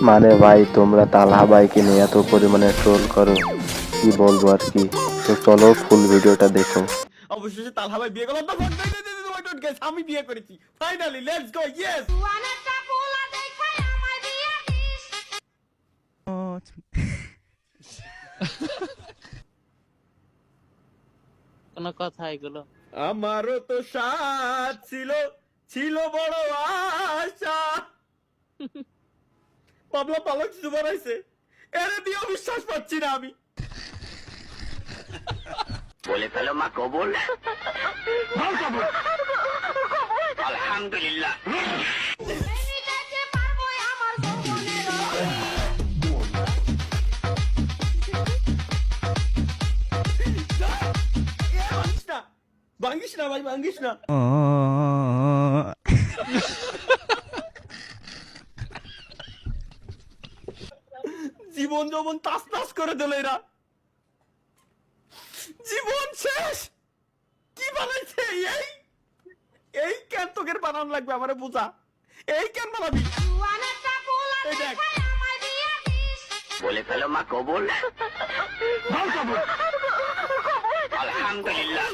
মানে ভাই তোমরা তালহা ভাইকে নিয়ে এত পরিমাণে ট্রোল করো, কি বলবো আর কি। তো চলো ফুল ভিডিওটা দেখো। অবশেষে তালহা ভাই বিয়ে করলো। আমি বিয়ে করেছি ফাইনালি, লেটস গো, ইয়েস। কোন কথা এগুলো? আমারও তো সাথ ছিল, ছিল বড় আশা। পাবলা পালক কিছু বানাইছে, এরে দিয়েও বিশ্বাস পাচ্ছি না আমি। বলে ফেলো মা কবুল। আলহামদুলিল্লাহ। ভাঙ্গিস না ভাই, ভাঙ্গিস না। জীবন যৌবন তাস তাস করে দিল এরা, জীবন শেষ। কি বানাইছে এই? এই কেন তোকের বানানো লাগবে আমারে বোঝা, এই কেন বানাবি? এই দেখ, বলে ফেলো মা কবুল। আলহামদুলিল্লাহ।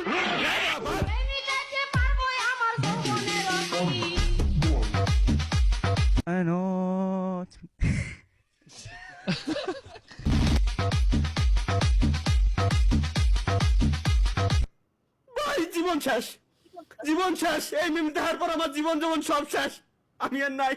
ভাই জীবন শেষ, জীবন শেষ। এই মিম দেখার পর আমার জীবন যৌবন সব শেষ, আমি আর নাই।